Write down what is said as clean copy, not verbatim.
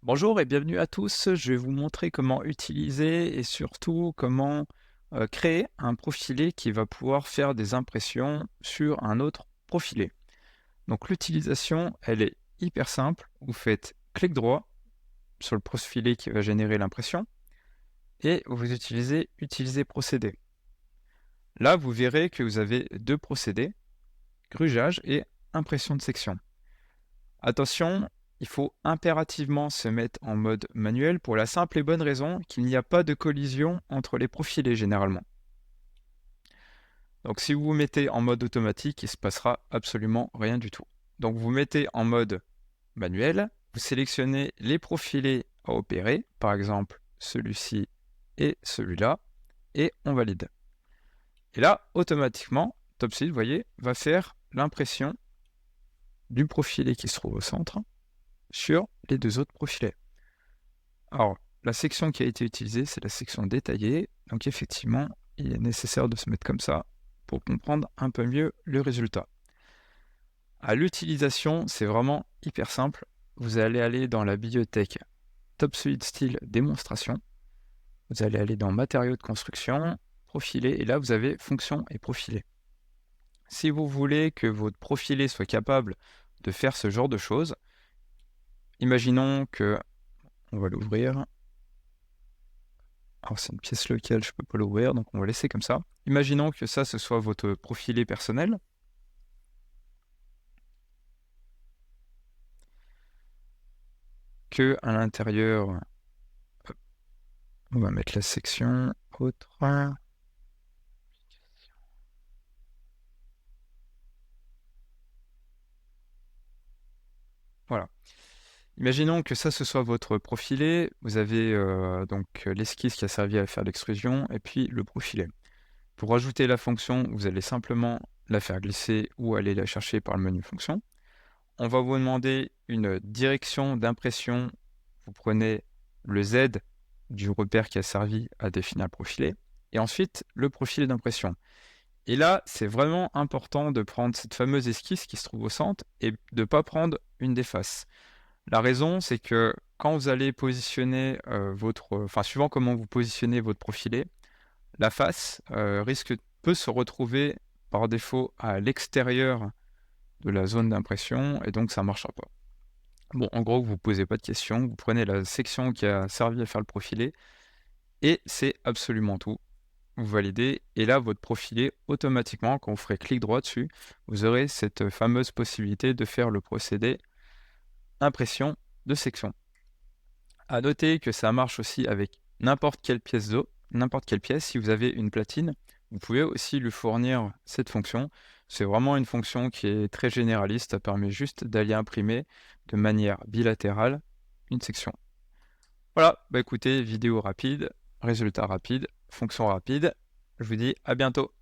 Bonjour et bienvenue à tous. Je vais vous montrer comment utiliser et surtout comment créer un profilé qui va pouvoir faire des impressions sur un autre profilé. Donc l'utilisation, elle est hyper simple. Vous faites clic droit sur le profilé qui va générer l'impression et vous utilisez Utiliser procédé. Là, vous verrez que vous avez deux procédés, grugeage et impression de section. Attention, il faut impérativement se mettre en mode manuel pour la simple et bonne raison qu'il n'y a pas de collision entre les profilés généralement. Donc si vous vous mettez en mode automatique, il ne se passera absolument rien du tout. Donc vous mettez en mode manuel, vous sélectionnez les profilés à opérer, par exemple celui-ci et celui-là, et on valide. Et là, automatiquement, TopSeed, vous voyez, va faire l'impression du profilé qui se trouve au centre sur les deux autres profilés. Alors, la section qui a été utilisée, c'est la section détaillée. Donc effectivement, il est nécessaire de se mettre comme ça pour comprendre un peu mieux le résultat. À l'utilisation, c'est vraiment hyper simple. Vous allez aller dans la bibliothèque TopSolid Style Démonstration. Vous allez aller dans Matériaux de construction, Profilé, et là vous avez Fonction et Profilé. Si vous voulez que votre profilé soit capable de faire ce genre de choses, imaginons que, on va l'ouvrir. Alors c'est une pièce locale, je ne peux pas l'ouvrir, donc on va laisser comme ça. Imaginons que ça, ce soit votre profilé personnel. Que à l'intérieur, on va mettre la section autre. Voilà. Imaginons que ça, ce soit votre profilé. Vous avez donc l'esquisse qui a servi à faire l'extrusion et puis le profilé. Pour ajouter la fonction, vous allez simplement la faire glisser ou aller la chercher par le menu fonction. On va vous demander une direction d'impression. Vous prenez le Z du repère qui a servi à définir le profilé, et ensuite le profilé d'impression. Et là, c'est vraiment important de prendre cette fameuse esquisse qui se trouve au centre et de ne pas prendre une des faces. La raison, c'est que quand vous allez positionner suivant comment vous positionnez votre profilé, la face peut se retrouver par défaut à l'extérieur de la zone d'impression, et donc ça ne marchera pas. Bon, en gros, vous ne posez pas de questions, vous prenez la section qui a servi à faire le profilé, et c'est absolument tout. Vous validez, et là, votre profilé, automatiquement, quand vous ferez clic droit dessus, vous aurez cette fameuse possibilité de faire le procédé impression de section. À noter que ça marche aussi avec n'importe quelle pièce d'eau, n'importe quelle pièce. Si vous avez une platine, vous pouvez aussi lui fournir cette fonction. C'est vraiment une fonction qui est très généraliste, ça permet juste d'aller imprimer de manière bilatérale une section. Voilà, bah écoutez, vidéo rapide, résultat rapide, fonction rapide. Je vous dis à bientôt.